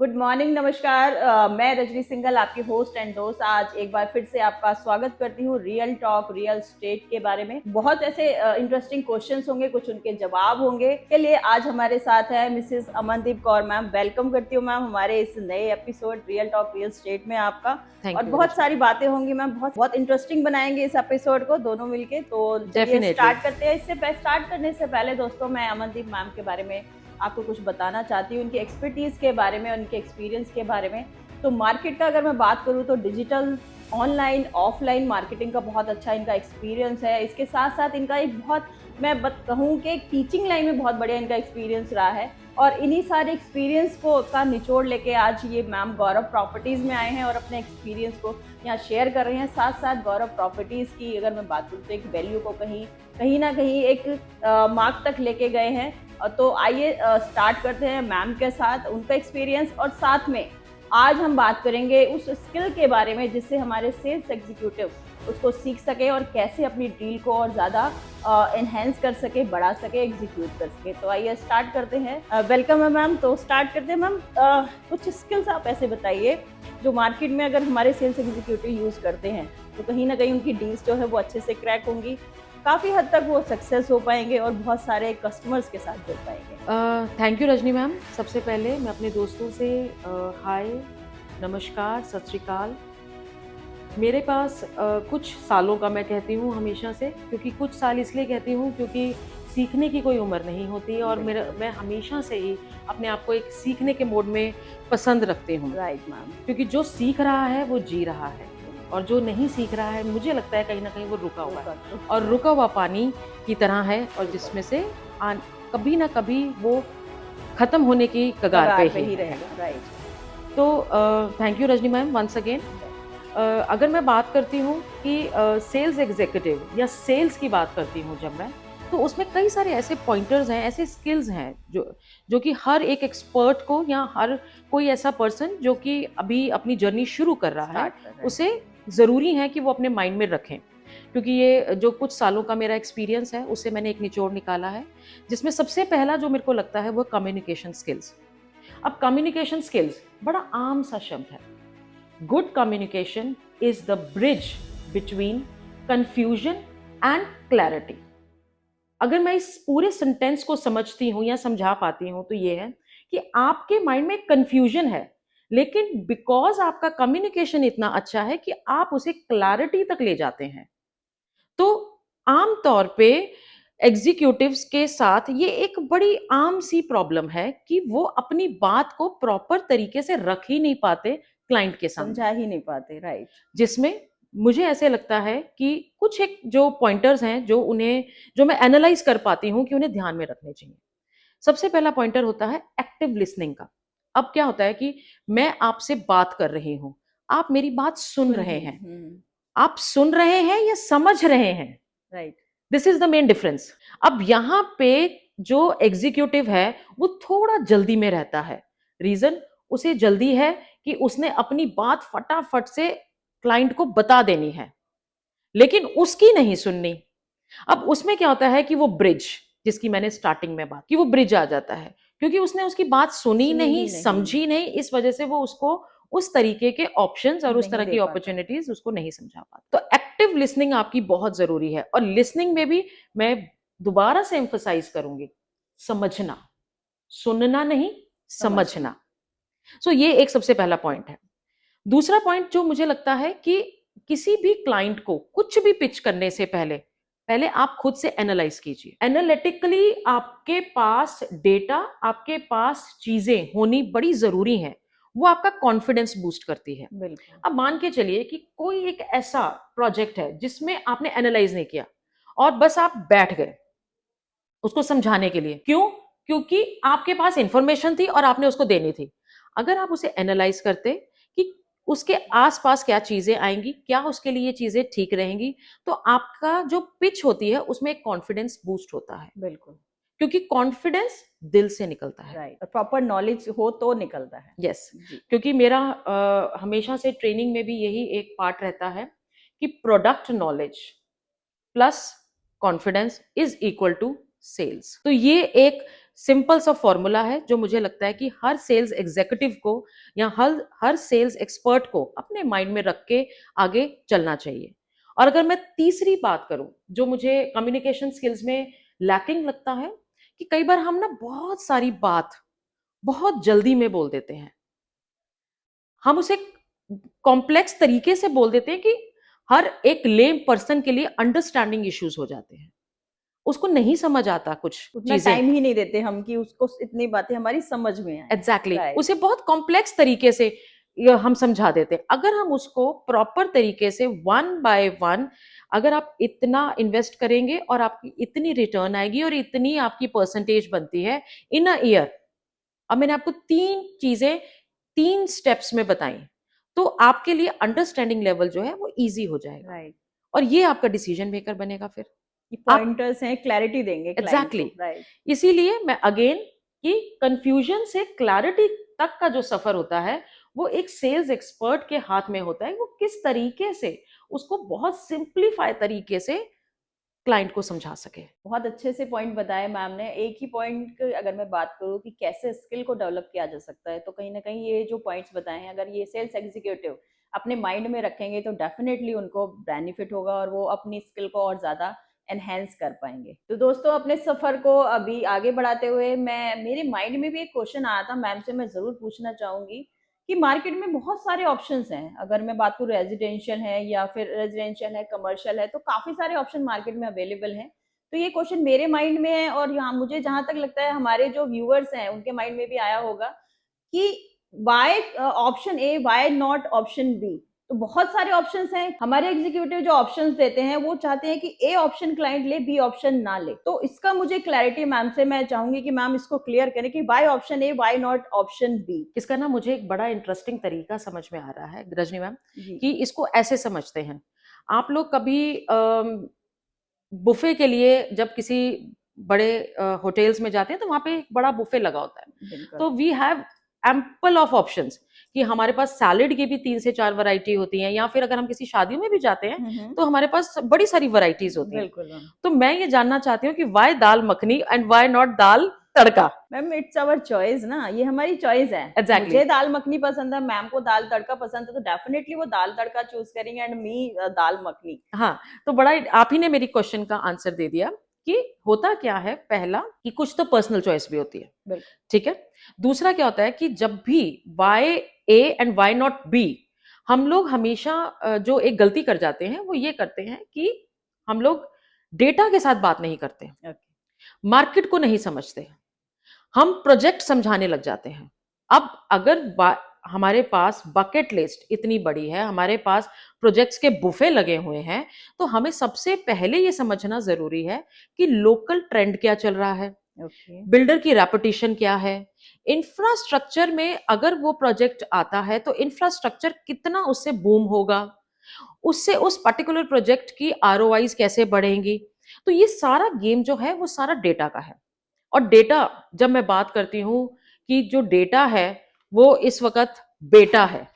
Good morning, नमस्कार। मैं रजनी सिंघल, आपकी होस्ट एंड दोस्त, आज एक बार फिर से आपका स्वागत करती हूँ रियल टॉक रियल स्टेट के बारे में। बहुत ऐसे इंटरेस्टिंग क्वेश्चंस होंगे, कुछ उनके जवाब होंगे। के लिए आज हमारे साथ है Mrs Amandeep Kaur ma'am. Welcome करती हूँ मैम हमारे इस नए episode real talk real estate में आपका। और बहुत सारी बातें होंगी मैम, बहुत बहुत इंटरेस्टिंग बनाएंगे इस एपिसोड को दोनों मिलके। तो चलिए स्टार्ट करते हैं। स्टार्ट करने से पहले दोस्तों, मैं अमनदीप मैम के बारे में आपको कुछ बताना चाहती हूँ, उनकी एक्सपर्टीज़ के बारे में, उनके एक्सपीरियंस के बारे में। तो मार्केट का अगर मैं बात करूँ तो डिजिटल, ऑनलाइन, ऑफलाइन मार्केटिंग का बहुत अच्छा इनका एक्सपीरियंस है। इसके साथ साथ इनका एक बहुत, मैं कहूँ कि टीचिंग लाइन में बहुत बढ़िया इनका एक्सपीरियंस रहा है। और इन्हीं सारे एक्सपीरियंस को का निचोड़ लेके आज ये मैम गौरव प्रॉपर्टीज़ में आए हैं और अपने एक्सपीरियंस को यहाँ शेयर कर रहे हैं। साथ साथ गौरव प्रॉपर्टीज़ की अगर मैं बात करूँ तो एक वैल्यू को कहीं ना कहीं एक मार्क तक लेके गए हैं। तो आइए स्टार्ट करते हैं मैम के साथ उनका एक्सपीरियंस, और साथ में आज हम बात करेंगे उस स्किल के बारे में जिससे हमारे सेल्स एग्जीक्यूटिव उसको सीख सके और कैसे अपनी डील को और ज़्यादा एनहेंस कर सके, बढ़ा सके, एग्जीक्यूट कर सके। तो आइए स्टार्ट करते हैं। वेलकम है मैम। तो स्टार्ट करते हैं मैम। कुछ स्किल्स आप ऐसे बताइए जो मार्केट में अगर हमारे सेल्स एग्जीक्यूटिव यूज़ करते हैं तो कहीं ना कहीं उनकी डील्स जो है वो अच्छे से क्रैक होंगी, काफ़ी हद तक वो सक्सेस हो पाएंगे और बहुत सारे कस्टमर्स के साथ जुड़ पाएंगे। Thank you Rajni ma'am. सबसे पहले मैं अपने दोस्तों से हाय, नमस्कार, सत श्री अकाल। मेरे पास कुछ सालों का, मैं कहती हूँ हमेशा से, क्योंकि कुछ साल इसलिए कहती हूँ क्योंकि सीखने की कोई उम्र नहीं होती और मैं हमेशा से ही अपने आप को एक सीखने के मोड में पसंद रखती हूँ। Right ma'am. क्योंकि जो सीख रहा है वो जी रहा है और जो नहीं सीख रहा है मुझे लगता है कहीं ना कहीं वो रुका हुआ है और रुका हुआ पानी की तरह है, और जिसमें से कभी ना कभी वो खत्म होने की कगार पे ही रहेगा। राइट। तो thank you Rajni ma'am once again. अगर मैं बात करती हूँ कि सेल्स एग्जीक्यूटिव या सेल्स की बात करती हूँ जब मैं, तो उसमें कई सारे ऐसे पॉइंटर्स हैं, ऐसे स्किल्स हैं जो कि हर एक एक्सपर्ट को या हर कोई ऐसा पर्सन जो कि अभी अपनी जर्नी शुरू कर रहा है उसे ज़रूरी है कि वो अपने माइंड में रखें। क्योंकि ये जो कुछ सालों का मेरा एक्सपीरियंस है उससे मैंने एक निचोड़ निकाला है, जिसमें सबसे पहला जो मेरे को लगता है वो कम्युनिकेशन स्किल्स। अब कम्युनिकेशन स्किल्स बड़ा आम सा शब्द है। Good communication is the bridge between confusion and clarity. अगर मैं इस पूरे सेंटेंस को समझती हूं या समझा पाती हूं तो ये है कि आपके माइंड में कंफ्यूजन है, लेकिन बिकॉज आपका कम्युनिकेशन इतना अच्छा है कि आप उसे क्लैरिटी तक ले जाते हैं। तो आम तौर पे एग्जीक्यूटिव्स के साथ ये एक बड़ी आम सी प्रॉब्लम है कि वो अपनी बात को प्रॉपर तरीके से रख ही नहीं पाते, क्लाइंट के सामने समझा ही नहीं पाते। राइट। जिसमें मुझे ऐसे लगता है कि कुछ एक जो पॉइंटर्स हैं जो मैं एनालाइज कर पाती हूँ कि उन्हें ध्यान में रखने चाहिए। सबसे पहला पॉइंटर होता है एक्टिव लिसनिंग का। अब क्या होता है कि मैं आपसे बात कर रही हूं, आप मेरी बात सुन रहे हैं, आप सुन रहे हैं या समझ रहे हैं। Right. This is the main difference. अब यहां पे जो एग्जीक्यूटिव है वो थोड़ा जल्दी में रहता है। रीजन, उसे जल्दी है कि उसने अपनी बात फटाफट से क्लाइंट को बता देनी है, लेकिन उसकी नहीं सुननी। अब उसमें क्या होता है कि वो ब्रिज, जिसकी मैंने स्टार्टिंग में बात की, वो ब्रिज आ जाता है क्योंकि उसने उसकी बात सुनी नहीं, समझी नहीं, इस वजह से वो उसको उस तरीके के ऑप्शंस और उस तरह की अपॉर्चुनिटीज उसको नहीं समझा पाता। तो एक्टिव लिसनिंग आपकी बहुत जरूरी है। और लिसनिंग में भी मैं दोबारा से एम्फसाइज करूंगी, समझना, सुनना नहीं, समझना। सो ये एक सबसे पहला पॉइंट है। दूसरा पॉइंट जो मुझे लगता है कि किसी भी क्लाइंट को कुछ भी पिच करने से पहले पहले आप खुद से एनालाइज कीजिए। एनालिटिकली आपके पास डेटा, आपके पास चीजें होनी बड़ी जरूरी हैं। वो आपका कॉन्फिडेंस बूस्ट करती है। अब मान के चलिए कि कोई एक ऐसा प्रोजेक्ट है जिसमें आपने एनालाइज नहीं किया और बस आप बैठ गए उसको समझाने के लिए। क्यों? क्योंकि आपके पास इंफॉर्मेशन थी और आपने उसको देनी थी। अगर आप उसे एनालाइज करते कि उसके आसपास क्या चीजें आएंगी, क्या उसके लिए चीजें ठीक रहेंगी, तो आपका जो पिच होती है उसमें एक कॉन्फिडेंस बूस्ट होता है। बिल्कुल। क्योंकि कॉन्फिडेंस दिल से निकलता है। राइट। प्रॉपर नॉलेज हो तो निकलता है। यस। क्योंकि मेरा हमेशा से ट्रेनिंग में भी यही एक पार्ट रहता है कि product knowledge plus confidence is equal to sales. तो ये एक सिंपल सा फॉर्मूला है जो मुझे लगता है कि हर सेल्स एग्जीक्यूटिव को या हर सेल्स एक्सपर्ट को अपने माइंड में रख के आगे चलना चाहिए। और अगर मैं तीसरी बात करूं जो मुझे कम्युनिकेशन स्किल्स में लैकिंग लगता है, कि कई बार हम ना बहुत सारी बात बहुत जल्दी में बोल देते हैं। हम उसे कॉम्प्लेक्स तरीके से बोल देते हैं कि हर एक लेम पर्सन के लिए अंडरस्टैंडिंग इश्यूज हो जाते हैं, उसको नहीं समझ आता कुछ उतना चीजें। टाइम ही नहीं देते हम कि उसको इतनी बातें हमारी समझ में आए। Exactly right. उसे बहुत कॉम्प्लेक्स तरीके से हम समझा देते हैं। अगर हम उसको प्रॉपर तरीके से वन बाय वन, अगर आप इतना इन्वेस्ट करेंगे और आपकी इतनी रिटर्न आएगी और इतनी आपकी परसेंटेज बनती है इन अ ईयर। अब मैंने आपको 3 चीजें 3 स्टेप्स में बताई, तो आपके लिए अंडरस्टैंडिंग लेवल जो है वो इजी हो जाएगा राइट। और ये आपका डिसीजन मेकर बनेगा फिर। ये आप पॉइंटर्स हैं, क्लैरिटी देंगे क्लाइंट एग्जैक्टली को। राइट। इसीलिए मैं अगेन कि कंफ्यूजन से क्लैरिटी तक का जो सफर होता है वो एक सेल्स एक्सपर्ट के हाथ में होता है। वो किस तरीके से उसको बहुत सिंप्लीफाई तरीके से क्लाइंट को समझा सके। बहुत अच्छे से पॉइंट बताए मैम ने। एक ही पॉइंट अगर मैं बात करूँ कि कैसे स्किल को डेवलप किया जा सकता है, तो कहीं ना कहीं ये जो पॉइंट्स बताए हैं, अगर ये सेल्स एग्जीक्यूटिव अपने माइंड में रखेंगे तो डेफिनेटली उनको बेनिफिट होगा और वो अपनी स्किल को और ज़्यादा एनहेंस कर पाएंगे। तो दोस्तों, अपने सफ़र को अभी आगे बढ़ाते हुए मेरे माइंड में भी एक क्वेश्चन आया था, मैम से मैं ज़रूर पूछना चाहूँगी कि मार्केट में बहुत सारे ऑप्शंस हैं। अगर मैं बात करूँ रेजिडेंशियल है या फिर रेजिडेंशियल है, कमर्शियल है, तो काफ़ी सारे ऑप्शन मार्केट में अवेलेबल हैं। तो ये क्वेश्चन मेरे माइंड में है और यहाँ मुझे जहाँ तक लगता है हमारे जो व्यूअर्स हैं उनके माइंड में भी आया होगा कि why option A, why not option B. तो बहुत सारे ऑप्शंस हैं। हमारे एग्जीक्यूटिव जो ऑप्शंस देते हैं वो चाहते हैं कि ए ऑप्शन क्लाइंट ले, बी ऑप्शन ना ले। तो इसका मुझे क्लैरिटी मैम से मैं चाहूंगी कि मैम इसको क्लियर करें कि why option A, why not option B. इसका ना मुझे एक बड़ा इंटरेस्टिंग तरीका समझ में आ रहा है रजनी मैम, जी। कि इसको ऐसे समझते हैं। आप लोग कभी बुफे के लिए जब किसी बड़े होटल्स में जाते हैं तो वहां पे एक बड़ा बुफे लगा होता है, बिल्कुल। तो we have ample of options कि हमारे पास सैलेड की भी 3 से 4 वैरायटी होती हैं, या फिर अगर हम किसी शादियों में भी जाते हैं तो हमारे पास बड़ी सारी वैरायटीज होती हैं। बिल्कुल मैम। तो मैं ये जानना चाहती हूँ कि why dal makhani and why not dal tadka. Ma'am it's our choice ना, ये हमारी चॉइस है। एग्जैक्टली मुझे दाल मखनी पसंद है, मैम को दाल तड़का पसंद है, तो डेफिनेटली वो दाल तड़का चूज करेंगे एंड मी दाल मखनी। हाँ, तो बड़ा आप ही ने मेरी क्वेश्चन का आंसर दे दिया कि होता क्या है। पहला कि कुछ तो पर्सनल चॉइस भी होती है, बिल्कुल। ठीक है। दूसरा क्या होता है कि जब भी why A and why not B, हम लोग हमेशा जो एक गलती कर जाते हैं वो ये करते हैं कि हम लोग डेटा के साथ बात नहीं करते, ओके। मार्केट को नहीं समझते, हम प्रोजेक्ट समझाने लग जाते हैं। अब अगर हमारे पास बकेट लिस्ट इतनी बड़ी है, हमारे पास प्रोजेक्ट्स के बुफे लगे हुए हैं, तो हमें सबसे पहले ये समझना जरूरी है कि लोकल ट्रेंड क्या चल रहा है, ओके। बिल्डर की रेपुटेशन क्या है, इंफ्रास्ट्रक्चर में अगर वो प्रोजेक्ट आता है तो इंफ्रास्ट्रक्चर कितना उससे बूम होगा, उससे उस पर्टिकुलर प्रोजेक्ट की आरओआईज कैसे बढ़ेंगी। तो ये सारा गेम जो है वो सारा डेटा का है। और डेटा, जब मैं बात करती हूँ कि जो डेटा है वो इस वक्त बेटा है,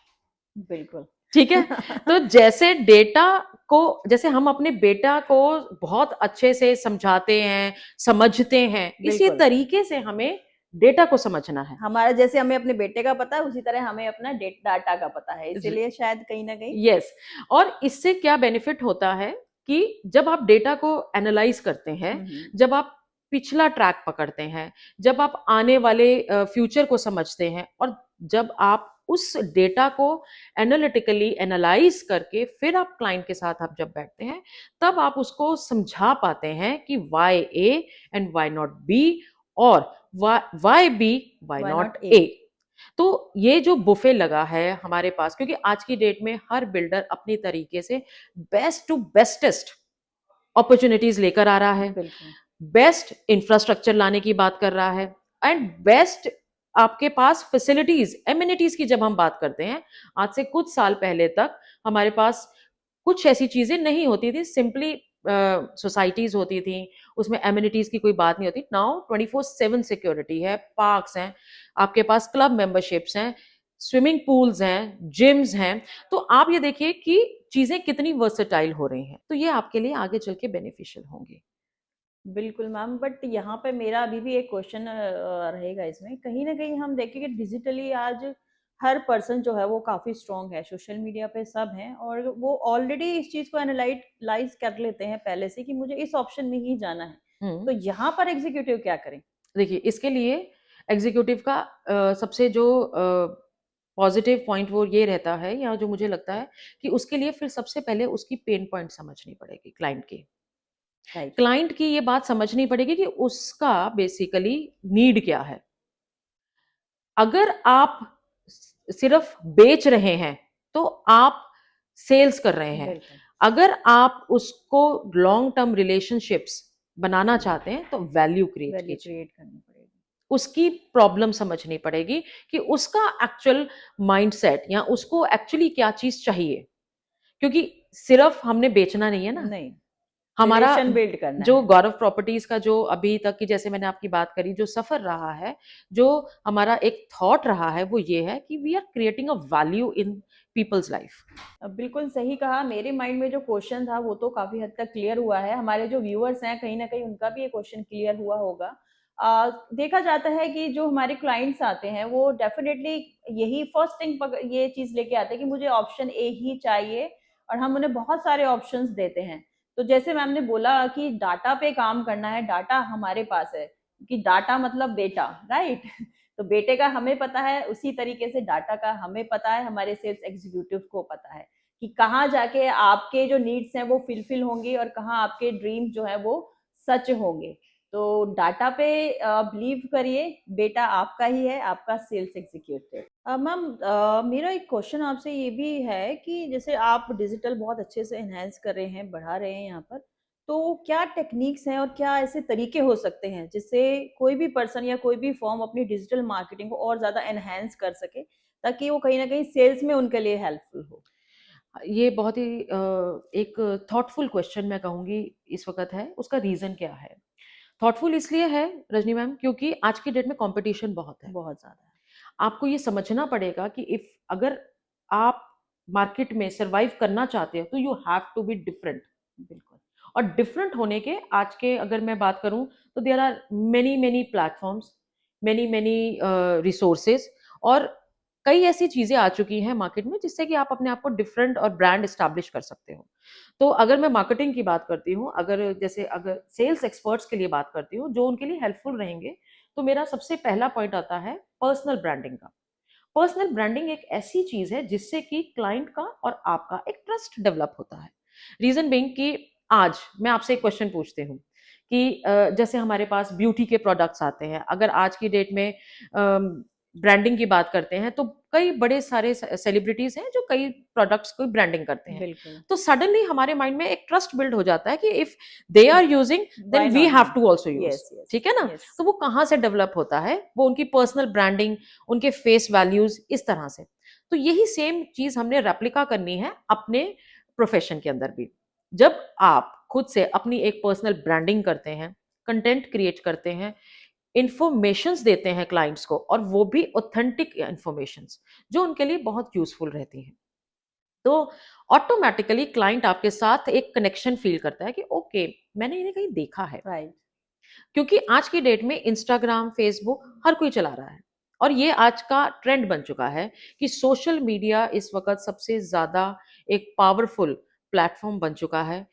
बिल्कुल। ठीक है। तो जैसे डेटा को, जैसे हम अपने बेटा को बहुत अच्छे से समझाते हैं, समझते हैं, इसी बिल्कुल। तरीके से हमें डेटा को समझना है। हमारा जैसे हमें अपने बेटे का पता है, उसी तरह हमें अपना डाटा का पता है, इसीलिए शायद कहीं ना कहीं। यस। और इससे क्या बेनिफिट होता है कि जब आप डेटा को एनालाइज करते हैं, जब आप पिछला ट्रैक पकड़ते हैं, जब आप आने वाले फ्यूचर को समझते हैं, और जब आप उस डेटा को एनालिटिकली एनालाइज करके फिर आप क्लाइंट के साथ आप जब बैठते हैं, तब आप उसको समझा पाते हैं कि why A and why not B, और why B why Why not not A? A. तो ये जो बुफे लगा है हमारे पास, क्योंकि आज की डेट में हर बिल्डर अपनी तरीके से बेस्ट टू बेस्टेस्ट अपॉर्चुनिटीज लेकर आ रहा है, बिल्कुल। बेस्ट इंफ्रास्ट्रक्चर लाने की बात कर रहा है, एंड बेस्ट आपके पास फैसिलिटीज एमिनिटीज की जब हम बात करते हैं, आज से कुछ साल पहले तक हमारे पास कुछ ऐसी चीजें नहीं होती थी, सिंपली सोसाइटीज होती थी, उसमें एमिनिटीज की कोई बात नहीं होती। नाउ 24/7 सिक्योरिटी है, पार्क्स हैं, आपके पास क्लब मेंबरशिप्स हैं, स्विमिंग पूल्स हैं, जिम्स हैं। तो आप ये देखिए कि चीजें कितनी वर्सेटाइल हो रही हैं, तो ये आपके लिए आगे चल के बेनिफिशियल होंगी। बिल्कुल मैम, बट यहाँ पे मेरा अभी भी एक क्वेश्चन रहेगा इसमें। कहीं न कहीं हम देखें कि डिजिटली आज हर पर्सन जो है वो काफ़ी स्ट्रॉन्ग है, सोशल मीडिया पे सब हैं और वो ऑलरेडी इस चीज़ को एनालाइज़ कर लेते हैं पहले से कि मुझे इस ऑप्शन में ही जाना है। हम्म। तो यहाँ पर एग्ज़ीक्यूटिव क्या करें? देखिए, इसके लिए एग्जीक्यूटिव का सबसे जो पॉजिटिव पॉइंट वो ये रहता है, या जो मुझे लगता है कि उसके लिए फिर सबसे पहले उसकी पेन पॉइंट समझनी पड़ेगी क्लाइंट की। राइट, क्लाइंट की ये बात समझनी पड़ेगी कि उसका बेसिकली नीड क्या है। अगर आप सिर्फ बेच रहे हैं तो आप सेल्स कर रहे हैं। बिल्कुल, अगर आप उसको लॉन्ग टर्म रिलेशनशिप्स बनाना चाहते हैं तो वैल्यू क्रिएट वैल्यू कीजिए। क्रिएट करनी पड़ेगी। उसकी प्रॉब्लम समझनी पड़ेगी कि उसका एक्चुअल माइंडसेट या उसको एक्चुअली क्या चीज चाहिए, क्योंकि सिर्फ हमने बेचना नहीं है ना। नहीं, हमारा रिलेशन बिल्ड करना जो है। गौरव प्रॉपर्टीज का जो अभी तक की, जैसे मैंने आपकी बात करी, जो सफर रहा है, जो हमारा एक थॉट रहा है, वो ये है कि we are creating a value in people's life. बिल्कुल सही कहा। मेरे माइंड में जो क्वेश्चन था वो तो काफ़ी हद तक क्लियर हुआ है। हमारे जो व्यूअर्स हैं कहीं न कहीं उनका भी ये क्वेश्चन क्लियर हुआ होगा। देखा जाता है कि जो हमारे क्लाइंट्स आते हैं वो डेफ़िनेटली यही फर्स्ट थिंग पक ये चीज़ लेके आते हैं कि मुझे ऑप्शन ए ही चाहिए और हम उन्हें बहुत सारे ऑप्शंस देते हैं। तो जैसे मैम ने बोला कि डाटा पे काम करना है, डाटा हमारे पास है, कि डाटा मतलब बेटा, राइट? तो बेटे का हमें पता है, उसी तरीके से डाटा का हमें पता है, हमारे सेल्स एग्जीक्यूटिव को पता है कि कहाँ जाके आपके जो नीड्स हैं वो फुलफिल होंगी और कहाँ आपके ड्रीम जो है वो सच होंगे। तो डाटा पे बिलीव करिए, बेटा आपका ही है, आपका सेल्स एग्जीक्यूटिव। मैम, मेरा एक क्वेश्चन आपसे ये भी है कि जैसे आप डिजिटल बहुत अच्छे से एनहेंस कर रहे हैं, बढ़ा रहे हैं यहाँ पर, तो क्या टेक्निक्स हैं और क्या ऐसे तरीके हो सकते हैं जिससे कोई भी पर्सन या कोई भी फर्म अपनी डिजिटल मार्केटिंग को और ज़्यादा एनहांस कर सके, ताकि वो कहीं न कहीं सेल्स में उनके लिए हेल्पफुल हो? ये बहुत ही एक थॉटफुल क्वेश्चन मैं कहूंगी इस वक्त है। उसका रीजन क्या है? थॉटफुल इसलिए है रजनी मैम, क्योंकि आज की डेट में कंपटीशन बहुत है। बहुत ज़्यादा है। आपको ये समझना पड़ेगा कि इफ अगर आप मार्केट में सरवाइव करना चाहते हो तो you have to be different. बिल्कुल, और डिफरेंट होने के आज के अगर मैं बात करूं तो there are many many platforms, many many resources, और कई ऐसी चीजें आ चुकी हैं मार्केट में जिससे कि आप अपने आप को डिफरेंट और ब्रांड एस्टैब्लिश कर सकते हो। तो अगर मैं मार्केटिंग की बात करती हूँ, अगर जैसे अगर सेल्स एक्सपर्ट्स के लिए बात करती हूँ जो उनके लिए हेल्पफुल रहेंगे, तो मेरा सबसे पहला पॉइंट आता है पर्सनल ब्रांडिंग का। पर्सनल ब्रांडिंग एक ऐसी चीज है जिससे कि क्लाइंट का और आपका एक ट्रस्ट डेवलप होता है। रीजन बिंग कि आज मैं आपसे एक क्वेश्चन पूछती हूँ कि जैसे हमारे पास ब्यूटी के प्रोडक्ट्स आते हैं, अगर आज की डेट में ब्रांडिंग की बात करते हैं तो कई बड़े सारे सेलिब्रिटीज हैं जो कई प्रोडक्ट्स को ब्रांडिंग करते हैं। बिल्कुल। तो सडनली हमारे माइंड में एक ट्रस्ट बिल्ड हो जाता है कि if they are using then why we not have me? To also use. Yes, yes, ठीक है ना? यस। तो वो कहाँ से डेवलप होता है? वो उनकी पर्सनल ब्रांडिंग, उनके फेस वैल्यूज, इस तरह से। तो यही सेम चीज हमने रेप्लिका करनी है अपने प्रोफेशन के अंदर भी। जब आप खुद से अपनी एक पर्सनल ब्रांडिंग करते हैं, कंटेंट क्रिएट करते हैं, इंफॉर्मेशंस देते हैं क्लाइंट्स को, और वो भी ऑथेंटिक इंफॉर्मेशंस जो उनके लिए बहुत यूजफुल रहती हैं, तो ऑटोमेटिकली क्लाइंट आपके साथ एक कनेक्शन फील करता है कि ओके, मैंने इन्हें कहीं देखा है। राइट, क्योंकि आज की डेट में इंस्टाग्राम, फेसबुक हर कोई चला रहा है, और ये आज का ट्रेंड बन चुका है कि सोशल मीडिया इस वक्त सबसे ज्यादा एक पावरफुल प्लेटफॉर्म बन चुका है।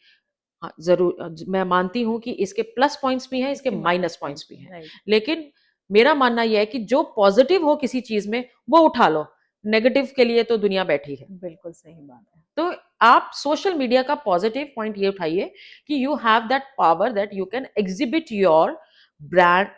हाँ, जरूर मैं मानती हूँ कि इसके प्लस पॉइंट्स भी हैं, इसके इसके माइनस माइनस पॉइंट्स पॉइंट्स भी हैं, हैं। राइट। लेकिन मेरा मानना यह है कि जो पॉजिटिव हो किसी चीज में वो उठा लो, नेगेटिव के लिए तो दुनिया बैठी है। बिल्कुल सही बात है। तो आप सोशल मीडिया का पॉजिटिव पॉइंट ये उठाइए कि you have that power that you can exhibit your brand,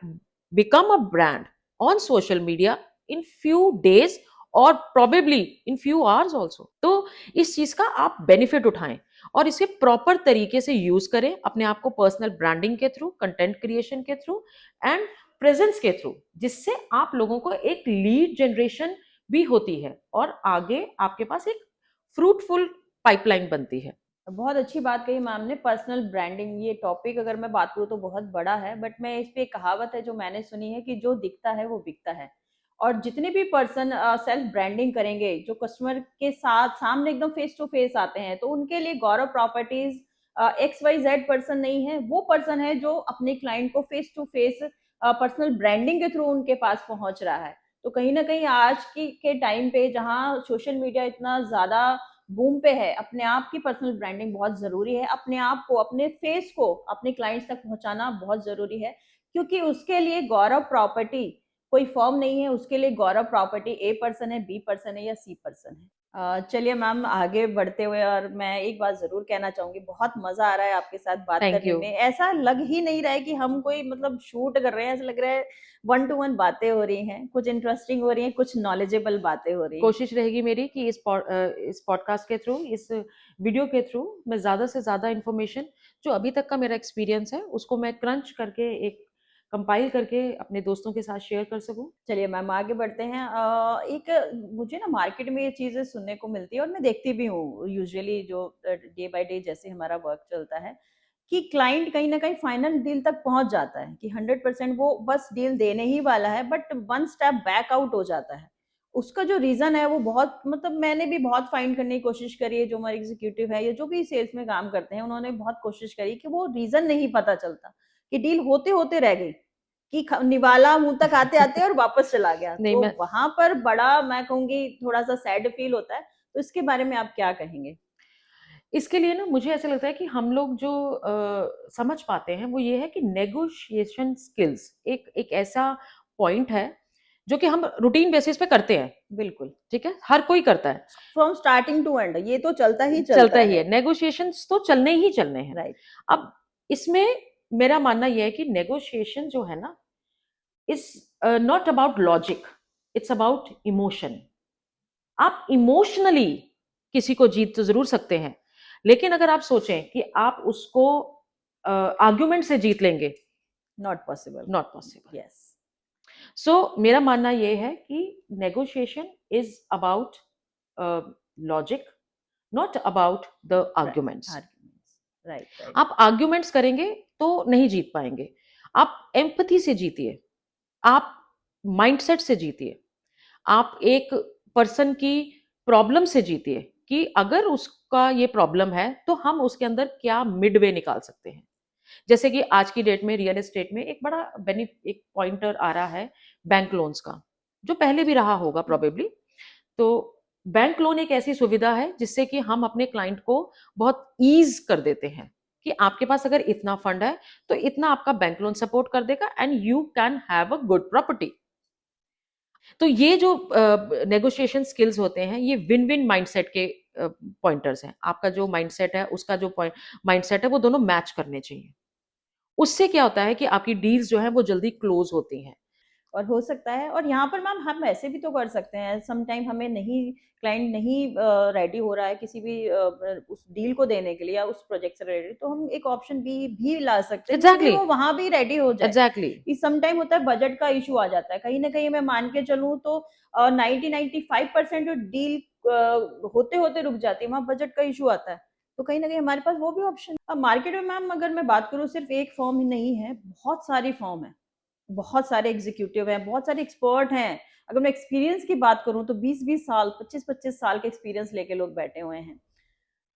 become a brand on social media in few days और probably in few hours also. तो इस चीज का आप बेनिफिट उठाएं और इसे प्रॉपर तरीके से यूज करें अपने आप को पर्सनल ब्रांडिंग के थ्रू, कंटेंट क्रिएशन के थ्रू एंड प्रेजेंस के थ्रू, जिससे आप लोगों को एक लीड जनरेशन भी होती है और आगे आपके पास एक फ्रूटफुल पाइपलाइन बनती है। बहुत अच्छी बात कही मैम ने। पर्सनल ब्रांडिंग ये टॉपिक अगर मैं बात करूँ तो बहुत बड़ा है, बट मैं इस पे एक कहावत है जो मैंने सुनी है कि जो दिखता है वो बिकता है। और जितने भी पर्सन सेल्फ ब्रांडिंग करेंगे, जो कस्टमर के साथ सामने एकदम फेस टू फेस आते हैं, तो उनके लिए गौरव प्रॉपर्टीज XYZ पर्सन नहीं है, वो पर्सन है जो अपने क्लाइंट को face to face personal branding के थ्रू उनके पास पहुंच रहा है। तो कहीं ना कहीं आज की के टाइम पे जहाँ सोशल मीडिया इतना ज्यादा बूम पे है, अपने आप की पर्सनल ब्रांडिंग बहुत जरूरी है। अपने आप को, अपने फेस को अपने क्लाइंट्स तक पहुंचाना बहुत जरूरी है, क्योंकि उसके लिए गौरव प्रॉपर्टी कोई फॉर्म नहीं है, उसके लिए गौरव प्रॉपर्टी ए पर्सन है, बी पर्सन है या सी पर्सन है। चलिए मैम, आगे बढ़ते हुए और मैं एक बात जरूर कहना चाहूंगी, बहुत मजा आ रहा है आपके साथ बात थैंक करने यू। में। ऐसा लग ही नहीं रहा है कि हम कोई मतलब शूट कर रहे हैं, ऐसा लग रहा है 1 to 1 बातें हो रही हैं, कुछ इंटरेस्टिंग हो रही हैं, कुछ नॉलेजेबल बातें हो रही हैं। कोशिश रहेगी मेरी कि इस पॉडकास्ट के थ्रू, इस वीडियो के थ्रू मैं ज़्यादा से ज़्यादा इन्फॉर्मेशन जो अभी तक का मेरा एक्सपीरियंस है उसको मैं क्रंच करके एक कंपाइल करके अपने दोस्तों के साथ शेयर कर सकूं। चलिए मैम, आगे बढ़ते हैं। एक मुझे ना मार्केट में ये चीजें सुनने को मिलती है और मैं देखती भी हूँ यूजुअली, जो डे बाय डे जैसे हमारा वर्क चलता है, कि क्लाइंट कहीं ना कहीं फाइनल डील तक पहुंच जाता है, कि 100% वो बस डील देने ही वाला है, बट 1 स्टेप बैक आउट हो जाता है। उसका जो रीजन है वो बहुत, मतलब मैंने भी बहुत फाइंड करने की कोशिश करी है, जो हमारे एग्जीक्यूटिव है या जो भी सेल्स में काम करते हैं उन्होंने बहुत कोशिश करी, कि वो रीजन नहीं पता चलता, कि डील होते होते रह गई, कि निवाला मुंह तक आते आते और वापस चला गया। नहीं, तो मैं वहां पर बड़ा, मैं कहूंगी, थोड़ा सा सैड फील होता है। तो इसके बारे में आप क्या कहेंगे? इसके लिए ना मुझे ऐसा लगता है कि हम लोग जो समझ पाते हैं वो ये है कि नेगोशिएशन स्किल्स एक एक ऐसा पॉइंट है जो कि हम रूटीन बेसिस पे करते हैं। बिल्कुल, ठीक है, हर कोई करता है, फ्रॉम स्टार्टिंग टू एंड ये तो चलता ही चलता चलता ही है। है, नेगोशिएशंस तो चलने ही चलने हैं। राइट। अब इसमें मेरा मानना यह है कि नेगोशिएशन जो है ना, is not about logic, it's about emotion. आप इमोशनली किसी को जीत तो जरूर सकते हैं, लेकिन अगर आप सोचें कि आप उसको आर्ग्यूमेंट से जीत लेंगे, not possible. Not possible. Yes. So मेरा मानना यह है कि negotiation is about logic, not about the arguments. Arguments. Right, right. आप आर्ग्यूमेंट्स करेंगे तो नहीं जीत पाएंगे। आप एम्पथी से जीतिए, आप माइंडसेट से जीतिए, आप एक पर्सन की प्रॉब्लम से जीतिए कि अगर उसका ये प्रॉब्लम है तो हम उसके अंदर क्या मिड वे निकाल सकते हैं। जैसे कि आज की डेट में रियल एस्टेट में एक बड़ा एक पॉइंटर आ रहा है बैंक लोन्स का, जो पहले भी रहा होगा प्रोबेबली। तो बैंक लोन एक ऐसी सुविधा है जिससे कि हम अपने क्लाइंट को बहुत ईज कर देते हैं कि आपके पास अगर इतना फंड है तो इतना आपका बैंक लोन सपोर्ट कर देगा and you can have a good property. तो ये जो नेगोशिएशन स्किल्स होते हैं ये विन विन माइंडसेट के पॉइंटर्स हैं। आपका जो माइंडसेट है, उसका जो माइंडसेट है, वो दोनों मैच करने चाहिए। उससे क्या होता है कि आपकी डील्स जो है वो जल्दी क्लोज होती हैं। और हो सकता है, और यहाँ पर मैम हम ऐसे भी तो कर सकते हैं, सम टाइम हमें नहीं, क्लाइंट नहीं रेडी हो रहा है किसी भी उस डील को देने के लिए या उस प्रोजेक्ट से रिलेटेड, तो हम एक ऑप्शन बी भी ला सकते हैं, जिससे कि एग्जैक्टली, वो वहां भी रेडी हो जाए। एग्जैक्टली। कि सम टाइम होता है बजट का इशू आ जाता है, कहीं ना कहीं मैं मान के चलूँ तो 90-95% जो डील होते होते रुक जाती है, वहाँ बजट का इशू आता है। तो कहीं ना कहीं हमारे पास वो भी ऑप्शन। अब मार्केट में मैम अगर मैं बात करूँ, सिर्फ एक फॉर्म ही नहीं है, बहुत सारी फॉर्म है, बहुत सारे एग्जीक्यूटिव हैं, बहुत सारे एक्सपर्ट हैं। अगर मैं एक्सपीरियंस की बात करूं तो 20-20 साल, 25-25 साल के एक्सपीरियंस लेके लोग बैठे हुए हैं।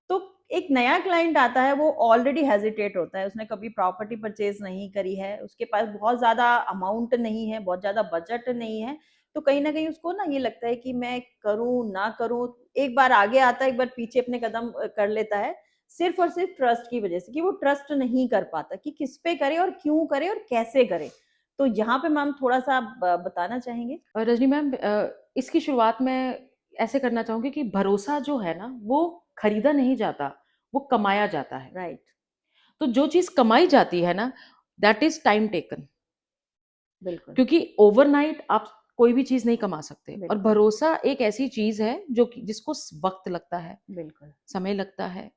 तो एक नया क्लाइंट आता है, वो ऑलरेडी हेजिटेट होता है, उसने कभी प्रॉपर्टी परचेज नहीं करी है, उसके पास बहुत ज्यादा अमाउंट नहीं है, बहुत ज्यादा बजट नहीं है। तो कहीं ना कहीं उसको ना ये लगता है कि मैं करूं ना करूं। एक बार आगे आता है, एक बार पीछे अपने कदम कर लेता है, सिर्फ और सिर्फ ट्रस्ट की वजह से, कि वो ट्रस्ट नहीं कर पाता कि किस पे करे और क्यों करे और कैसे करे। तो यहाँ पे मैम थोड़ा सा आप बताना चाहेंगे? और रजनी मैम, इसकी शुरुआत में ऐसे करना चाहूंगी कि भरोसा जो है ना वो खरीदा नहीं जाता, वो कमाया जाता है। राइट। तो जो चीज कमाई जाती है ना, दैट इज टाइम टेकन। बिल्कुल। क्योंकि ओवरनाइट आप कोई भी चीज नहीं कमा सकते, और बिल्कुल। भरोसा एक ऐसी चीज है जिसको वक्त लगता है, बिल्कुल। समय लगता है।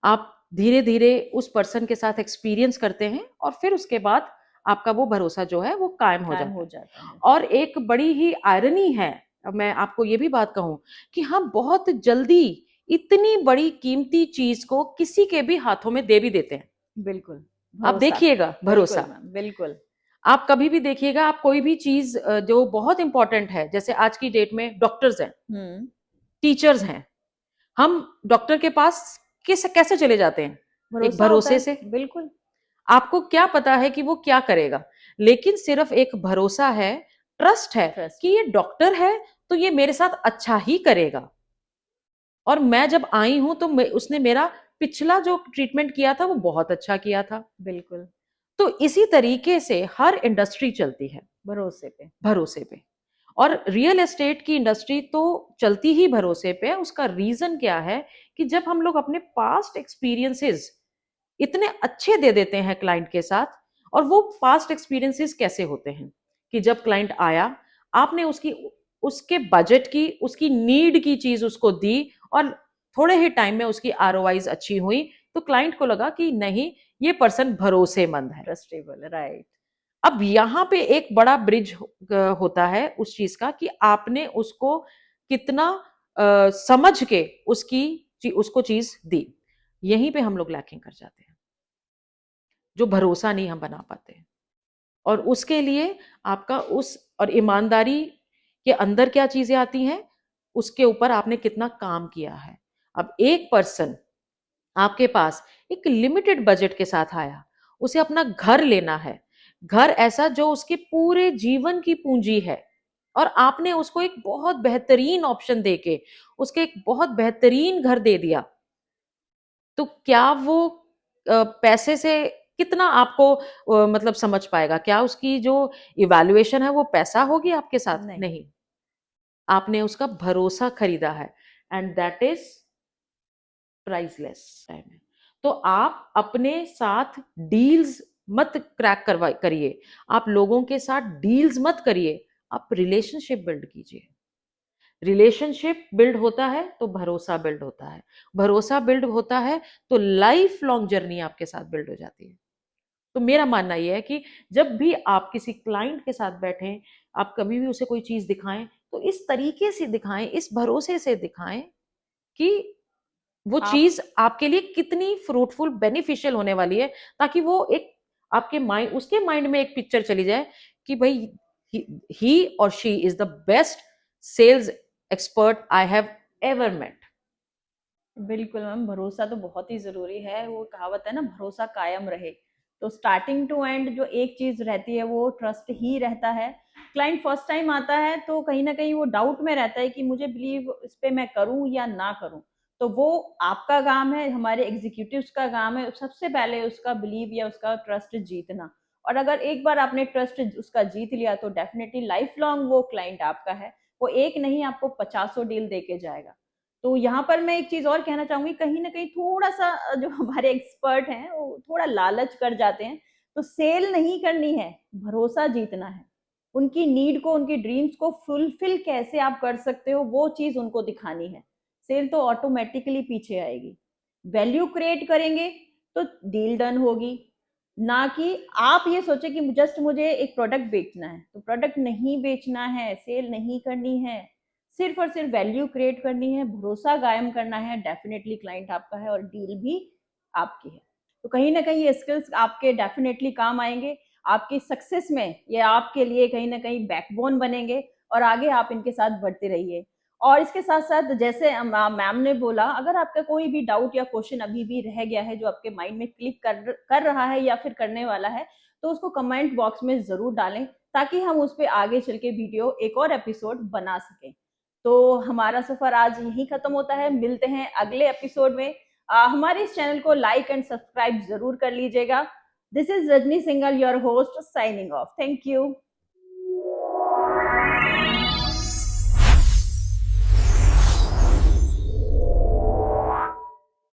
आप धीरे धीरे उस पर्सन के साथ एक्सपीरियंस करते हैं और फिर उसके बाद आपका वो भरोसा जो है वो कायम हो कायम जाता हो है। जाता है। और एक बड़ी ही आयरनी है, अब मैं आपको ये भी बात कहूं, कि हम बहुत जल्दी इतनी बड़ी कीमती चीज को किसी के भी हाथों में दे भी देते हैं। बिल्कुल। आप भरोसा। देखिएगा, बिल्कुल भरोसा। मैम, बिल्कुल। आप कभी भी देखिएगा, आप कोई भी चीज जो बहुत इंपॉर्टेंट है, जैसे आज की डेट में डॉक्टर्स हैं, हम्म। टीचर्स हैं, हम डॉक्टर के पास कैसे चले जाते हैं? एक भरोसा होता भरोसे है, से। बिल्कुल। आपको क्या पता है कि वो क्या करेगा, लेकिन सिर्फ एक भरोसा है, ट्रस्ट है ट्रस्ट। कि ये डॉक्टर है तो ये मेरे साथ अच्छा ही करेगा। और मैं जब आई हूं तो उसने मेरा पिछला जो ट्रीटमेंट किया था वो बहुत अच्छा किया था। बिल्कुल। तो इसी तरीके से हर इंडस्ट्री चलती है, भरोसे पे। भरोसे पे। और रियल एस्टेट की इंडस्ट्री तो चलती ही भरोसे पे है। उसका रीजन क्या है कि जब हम लोग अपने पास्ट एक्सपीरियंसेस इतने अच्छे दे देते हैं क्लाइंट के साथ। और वो पास्ट एक्सपीरियंसेस कैसे होते हैं कि जब क्लाइंट आया, आपने उसकी उसके बजट की, उसकी नीड की चीज उसको दी, और थोड़े ही टाइम में उसकी आरओआईज अच्छी हुई, तो क्लाइंट को लगा कि नहीं, ये पर्सन भरोसेमंद है। Trustable, right. अब यहाँ पे एक बड़ा ब्रिज होता है उस चीज का कि आपने उसको कितना समझ के उसको चीज दी। यहीं पे हम लोग लैकिंग कर जाते हैं, जो भरोसा नहीं हम बना पाते। और उसके लिए आपका उस और ईमानदारी के अंदर क्या चीजें आती हैं, उसके ऊपर आपने कितना काम किया है। अब एक पर्सन आपके पास एक लिमिटेड बजट के साथ आया, उसे अपना घर लेना है, घर ऐसा जो उसके पूरे जीवन की पूंजी है, और आपने उसको एक बहुत बेहतरीन ऑप्शन देके उसके एक बहुत बेहतरीन घर दे दिया, तो क्या वो पैसे से कितना आपको मतलब समझ पाएगा? क्या उसकी जो इवैल्यूएशन है वो पैसा होगी आपके साथ? नहीं। नहीं। आपने उसका भरोसा खरीदा है, and that is priceless time है। तो आप अपने साथ डील्स मत क्रैक करवा करिए, आप लोगों के साथ डील्स मत करिए, आप रिलेशनशिप बिल्ड कीजिए। रिलेशनशिप बिल्ड होता है तो भरोसा बिल्ड होता है, भरोसा बिल्ड होता है तो लाइफ लॉन्ग जर्नी आपके साथ बिल्ड हो जाती है। तो मेरा मानना यह है कि जब भी आप किसी क्लाइंट के साथ बैठें, आप कभी भी उसे कोई चीज दिखाएं, तो इस तरीके से दिखाएं, इस भरोसे से दिखाएं कि वो आप चीज आपके लिए कितनी फ्रूटफुल बेनिफिशियल होने वाली है, ताकि वो एक आपके माइंड उसके माइंड में एक पिक्चर चली जाए कि भाई ही और she is the best sales expert I have ever met. बिल्कुल मैम, भरोसा तो बहुत ही ज़रूरी है। वो कहावत है ना, भरोसा कायम रहे। तो स्टार्टिंग टू एंड जो एक चीज़ रहती है वो ट्रस्ट ही रहता है। क्लाइंट फर्स्ट टाइम आता है तो कहीं न कहीं वो डाउट में रहता है कि मुझे बिलीव इस पे मैं करूँ या ना करूँ। तो वो आपका काम है, हमारे एग्ज़ीक्यूटिव्स का काम है सबसे पहले उसका बिलीव या उसका ट्रस्ट जीतना। और अगर एक बार आपने ट्रस्ट उसका जीत लिया तो डेफ़िनिटली लाइफ़ लॉन्ग वो क्लाइंट आपका है। वो एक नहीं, आपको पचासों डील देके जाएगा। तो यहाँ पर मैं एक चीज़ और कहना चाहूँगी, कहीं न कहीं थोड़ा-सा जो हमारे एक्सपर्ट हैं, वो थोड़ा लालच कर जाते हैं। तो सेल नहीं करनी है, भरोसा जीतना है। उनकी नीड को, उनकी ड्रीम्स को फुलफिल कैसे आप कर सकते हो, वो चीज़ उनको दिखानी है। सेल तो ऑटोमैटिकली पीछे आएगी। वैल्यू क्रिएट करेंगे, तो डील डन होगी। ना कि आप ये सोचें कि जस्ट मुझे एक प्रोडक्ट बेचना है, तो प्रोडक्ट नहीं बेचना है, सेल नहीं करनी है। सिर्फ और सिर्फ वैल्यू क्रिएट करनी है, भरोसा कायम करना है, डेफिनेटली क्लाइंट आपका है और डील भी आपकी है। तो कहीं न कहीं ये स्किल्स आपके डेफिनेटली काम आएँगे। आपकी सक्सेस में ये आपके लिए कहीं न कहीं बैकबोन बनेंगे और आगे आप इनके साथ बढ़ते रहिए। और इसके साथ-साथ जैसे मैम ने बोला, अगर आपका कोई भी डाउट या क्वेश्चन अभी भी रह गया है, जो आपके माइंड में क्लिक कर रहा है या फिर करने वाला है, तो उसको कमेंट बॉक्स में ज़रूर डालें, ताकि हम उस पे आगे चल के वीडियो एक और एपिसोड बना सकें। तो हमारा सफ़र आज यहीं ख़त्म होता है, मिलते हैं अगले एपिसोड में। हमारे इस चैनल को लाइक एंड सब्सक्राइब ज़रूर कर लीजिएगा। This is Rajni Singhal, your host, signing off. Thank you.